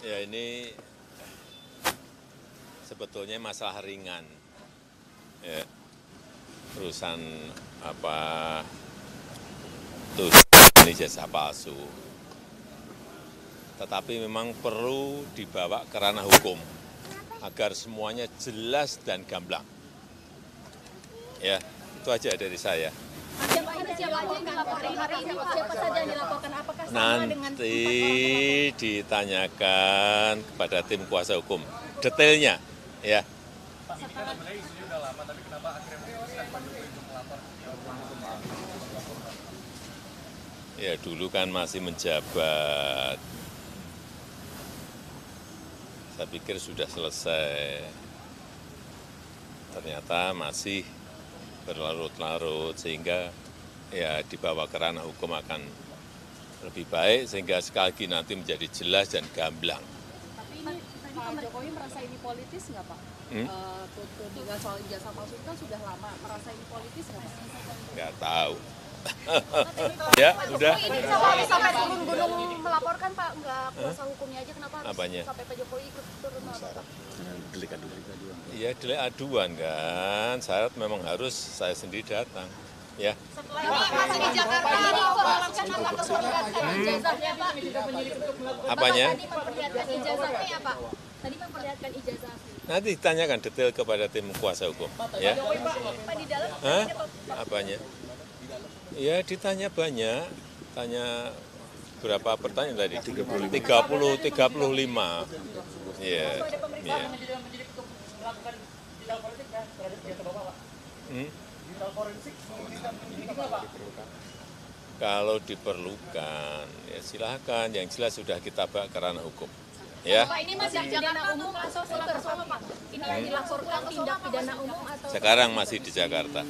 Ya ini sebetulnya masalah ringan, ya, urusan apa tujuan ijazah palsu. Tetapi memang perlu dibawa ke ranah hukum agar semuanya jelas dan gamblang. Ya, itu aja dari saya. Nanti ditanyakan kepada tim kuasa hukum detailnya, ya. Ya dulu kan masih menjabat. Saya pikir sudah selesai. Ternyata masih berlarut-larut sehingga ya dibawa ke ranah hukum akan lebih baik sehingga sekali lagi nanti menjadi jelas dan gamblang. Tapi ini Pak Jokowi merasa ini politis nggak Pak? Tudingan soal ijazah palsu itu kan sudah lama, merasa ini politis nggak Pak? Nggak tahu. Ya, udah. Sampai turun gunung melaporkan Pak, nggak kuasa hukumnya aja, kenapa harus Apanya? sampai Pak Jokowi ikut turun melaporkan? Delik Iya, delik aduan kan. Syarat memang harus saya sendiri datang. Ya. Masih di Jakarta ini melaporkan ijazahnya Pak. Apanya? Tadi memperlihatkan ijazahnya ya Pak. Tadi memperlihatkan ijazah. Nanti ditanyakan detail kepada tim kuasa hukum. Ya. Pak di dalam. Hah? Apanya? Ya ditanya banyak. Tanya berapa pertanyaan tadi? 35. Iya. Iya. Kalau diperlukan, ya silahkan. Yang jelas sudah kita bawa ke ranah hukum. Ya. Pak ini masih di Jakarta umum atau ke Solo Pak? Ini dilaporkan tindak pidana umum atau? Sekarang masih di Jakarta.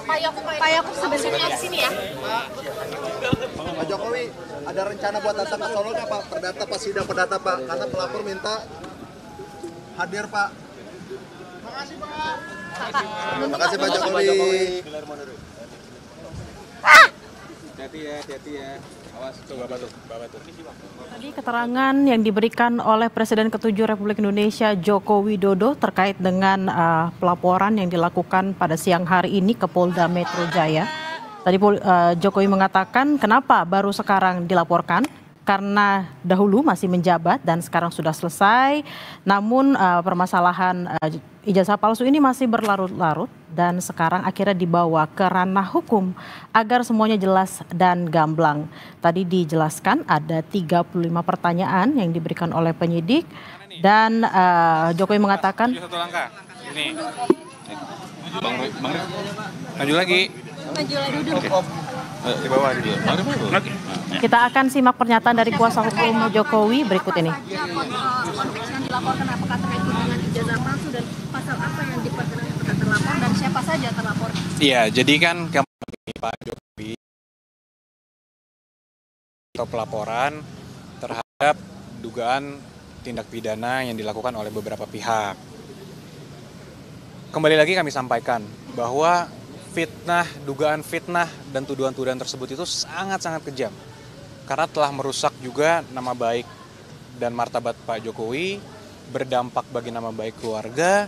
Pak Yakub sebenarnya di sini ya. Pak Jokowi ada rencana buat datang ke Solo nggak Pak? Perdata pas sidang perdata Pak, karena pelapor minta hadir Pak. Terima kasih Pak Jokowi. Hati-hati ya. Awas, tuh Bapak tuh. Tadi keterangan yang diberikan oleh Presiden ke-7 Republik Indonesia Joko Widodo terkait dengan pelaporan yang dilakukan pada siang hari ini ke Polda Metro Jaya. Tadi Jokowi mengatakan kenapa baru sekarang dilaporkan? Karena dahulu masih menjabat dan sekarang sudah selesai. Namun permasalahan ijazah palsu ini masih berlarut-larut dan sekarang akhirnya dibawa ke ranah hukum agar semuanya jelas dan gamblang. Tadi dijelaskan ada 35 pertanyaan yang diberikan oleh penyidik dan Jokowi mengatakan Satu langkah. Ini. Bang maju lagi. Di bawah dulu. kita akan simak pernyataan dari kuasa hukum Jokowi berikut ini. Konteks yang dilaporkan apakah terkait dengan ijazah palsu dan pasal apa yang diperkenalkan kepada terlapor dan siapa saja terlapor? Iya, jadi kan kami Pak Jokowi atau pelaporan terhadap dugaan tindak pidana yang dilakukan oleh beberapa pihak. Kembali lagi kami sampaikan bahwa dugaan fitnah dan tuduhan-tuduhan tersebut itu sangat-sangat kejam. Karena telah merusak juga nama baik dan martabat Pak Jokowi, berdampak bagi nama baik keluarga,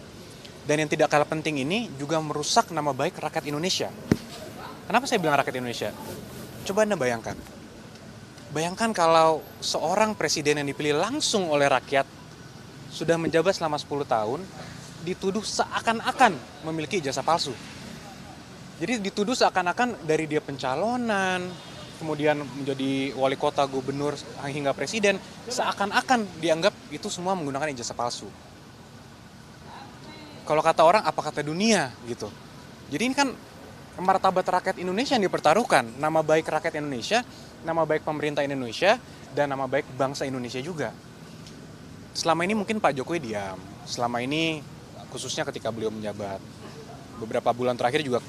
dan yang tidak kalah penting ini juga merusak nama baik rakyat Indonesia. Kenapa saya bilang rakyat Indonesia? Coba Anda bayangkan. Bayangkan kalau seorang presiden yang dipilih langsung oleh rakyat, sudah menjabat selama 10 tahun, dituduh seakan-akan memiliki ijazah palsu. Jadi dituduh seakan-akan dari dia pencalonan, kemudian menjadi wali kota, gubernur, hingga presiden, seakan-akan dianggap itu semua menggunakan ijazah palsu. Kalau kata orang, apa kata dunia gitu. Jadi ini kan martabat rakyat Indonesia yang dipertaruhkan, nama baik rakyat Indonesia, nama baik pemerintah Indonesia, dan nama baik bangsa Indonesia juga. Selama ini mungkin Pak Jokowi diam, selama ini khususnya ketika beliau menjabat. Beberapa bulan terakhir juga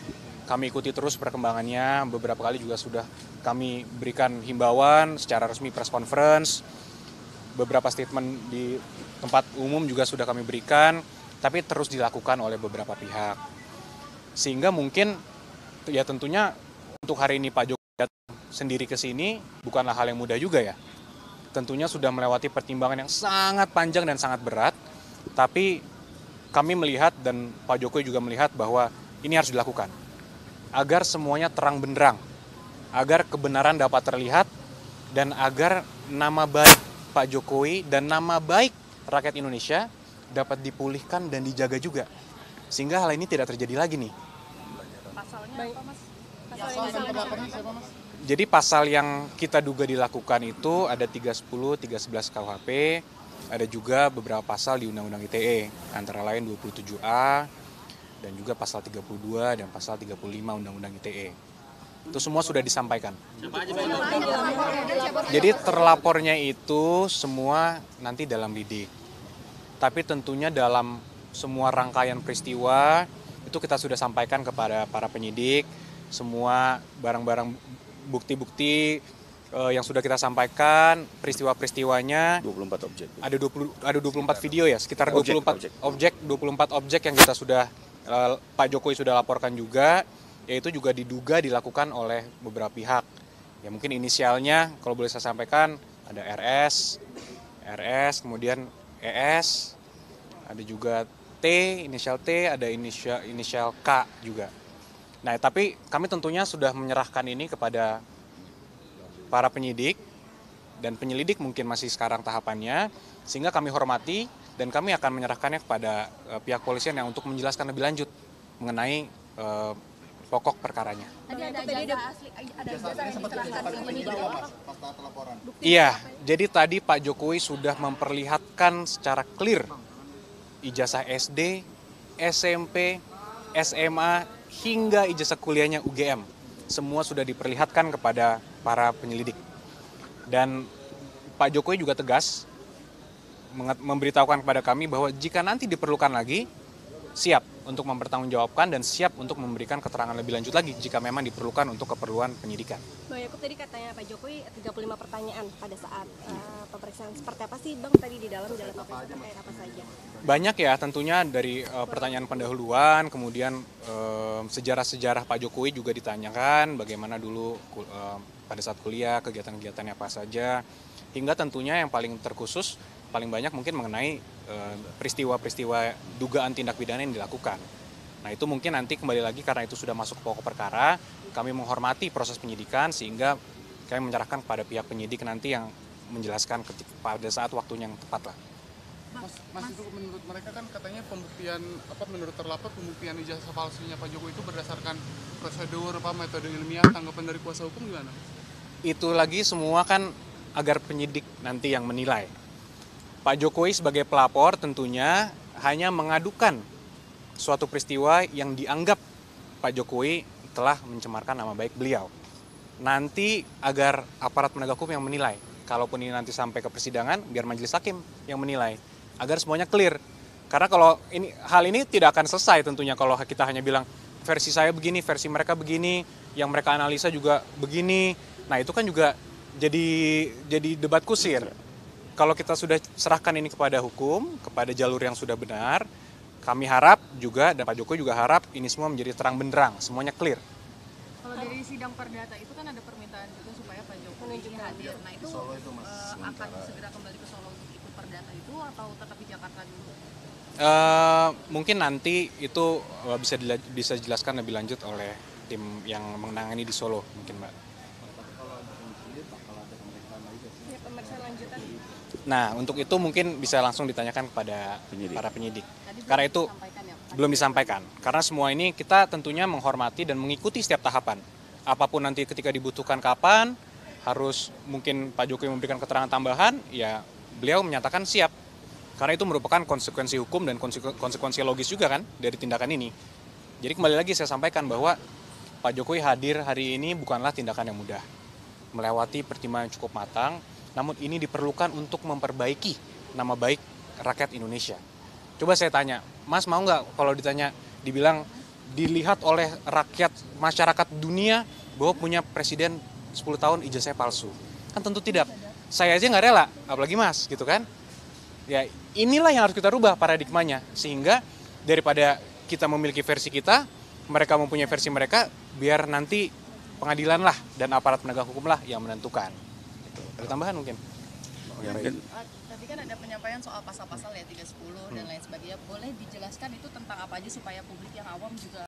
kami ikuti terus perkembangannya, beberapa kali juga sudah kami berikan himbauan secara resmi press conference, beberapa statement di tempat umum juga sudah kami berikan, tapi terus dilakukan oleh beberapa pihak. Sehingga mungkin ya tentunya untuk hari ini Pak Jokowi datang sendiri ke sini bukanlah hal yang mudah juga ya. Tentunya sudah melewati pertimbangan yang sangat panjang dan sangat berat, tapi kami melihat dan Pak Jokowi juga melihat bahwa ini harus dilakukan agar semuanya terang benderang, agar kebenaran dapat terlihat, dan agar nama baik Pak Jokowi dan nama baik rakyat Indonesia dapat dipulihkan dan dijaga juga. Sehingga hal ini tidak terjadi lagi nih. Pasalnya apa, Mas? Jadi pasal yang kita duga dilakukan itu ada 310, 311 KUHP, ada juga beberapa pasal di Undang-Undang ITE, antara lain 27A, dan juga pasal 32 dan pasal 35 Undang-Undang ITE. Itu semua sudah disampaikan. Jadi terlapornya itu semua nanti dalam lidik. Tapi tentunya dalam semua rangkaian peristiwa itu kita sudah sampaikan kepada para penyidik, semua barang-barang bukti-bukti yang sudah kita sampaikan, peristiwa-peristiwanya. 24 objek. Ada 24 video ya, sekitar 24 objek yang kita sudah Pak Jokowi sudah laporkan juga, yaitu juga diduga dilakukan oleh beberapa pihak. Ya mungkin inisialnya kalau boleh saya sampaikan ada RS, kemudian ES, ada juga T, inisial T, ada inisial K juga. Nah, tapi kami tentunya sudah menyerahkan ini kepada para penyidik, dan penyelidik mungkin masih sekarang tahapannya, sehingga kami hormati dan kami akan menyerahkannya kepada pihak polisian yang untuk menjelaskan lebih lanjut mengenai pokok perkaranya. Tadi ada ijazah yang diserahkan ke penyidik. Iya, jadi tadi Pak Jokowi sudah memperlihatkan secara clear ijazah SD, SMP, SMA, hingga ijazah kuliahnya UGM. Semua sudah diperlihatkan kepada para penyelidik. Dan Pak Jokowi juga tegas memberitahukan kepada kami bahwa jika nanti diperlukan lagi, siap untuk mempertanggungjawabkan dan siap untuk memberikan keterangan lebih lanjut lagi jika memang diperlukan untuk keperluan penyidikan. Bang Yakub, tadi katanya Pak Jokowi 35 pertanyaan pada saat pemeriksaan. Seperti apa sih Bang tadi di dalam pemeriksaan terkait apa saja? Banyak ya, tentunya dari pertanyaan pendahuluan, kemudian sejarah-sejarah Pak Jokowi juga ditanyakan, bagaimana dulu pada saat kuliah, kegiatan-kegiatannya apa saja, hingga tentunya yang paling terkhusus, paling banyak mungkin mengenai peristiwa-peristiwa dugaan tindak pidana yang dilakukan. Nah itu mungkin nanti kembali lagi karena itu sudah masuk pokok perkara, kami menghormati proses penyidikan sehingga kami menyerahkan kepada pihak penyidik nanti yang menjelaskan pada saat waktunya yang tepat lah. Mas itu menurut mereka kan katanya pembuktian menurut terlapor pembuktian ijazah palsunya Pak Jokowi itu berdasarkan prosedur metode ilmiah, tanggapan dari kuasa hukum gimana? Itu lagi semua kan agar penyidik nanti yang menilai. Pak Jokowi sebagai pelapor tentunya hanya mengadukan suatu peristiwa yang dianggap Pak Jokowi telah mencemarkan nama baik beliau. Nanti agar aparat penegak hukum yang menilai. Kalaupun ini nanti sampai ke persidangan, biar majelis hakim yang menilai. Agar semuanya clear. Karena kalau hal ini tidak akan selesai tentunya kalau kita hanya bilang versi saya begini, versi mereka begini, yang mereka analisa juga begini. Nah itu kan juga jadi debat kusir. Kalau kita sudah serahkan ini kepada hukum, kepada jalur yang sudah benar, kami harap juga, dan Pak Jokowi juga harap ini semua menjadi terang benderang, semuanya clear. Kalau dari sidang perdata itu kan ada permintaan juga supaya Pak Jokowi hadir. Nah itu akan segera kembali ke Solo untuk ikut perdata itu atau tetap di Jakarta dulu? Mungkin nanti itu bisa dijelaskan lebih lanjut oleh tim yang menangani di Solo, mungkin Mbak. Pemeriksaan lanjutan. Nah, untuk itu mungkin bisa langsung ditanyakan kepada para penyidik. Karena itu belum disampaikan. Karena semua ini kita tentunya menghormati dan mengikuti setiap tahapan. Apapun nanti ketika dibutuhkan kapan, harus mungkin Pak Jokowi memberikan keterangan tambahan, ya beliau menyatakan siap. Karena itu merupakan konsekuensi hukum dan konsekuensi logis juga kan dari tindakan ini. Jadi kembali lagi saya sampaikan bahwa Pak Jokowi hadir hari ini bukanlah tindakan yang mudah. Melewati pertimbangan yang cukup matang, namun ini diperlukan untuk memperbaiki nama baik rakyat Indonesia. Coba saya tanya, Mas mau nggak kalau dibilang dilihat oleh rakyat masyarakat dunia bahwa punya presiden 10 tahun ijazah palsu? Kan tentu tidak. Saya aja nggak rela, apalagi Mas, gitu kan? Ya inilah yang harus kita rubah paradigmanya, sehingga daripada kita memiliki versi kita, mereka mempunyai versi mereka, biar nanti pengadilan lah dan aparat penegak hukum lah yang menentukan. Gitu. Ada tambahan mungkin? Tadi kan ada penyampaian soal pasal-pasal ya 310 dan lain sebagainya. Boleh dijelaskan itu tentang apa aja supaya publik yang awam juga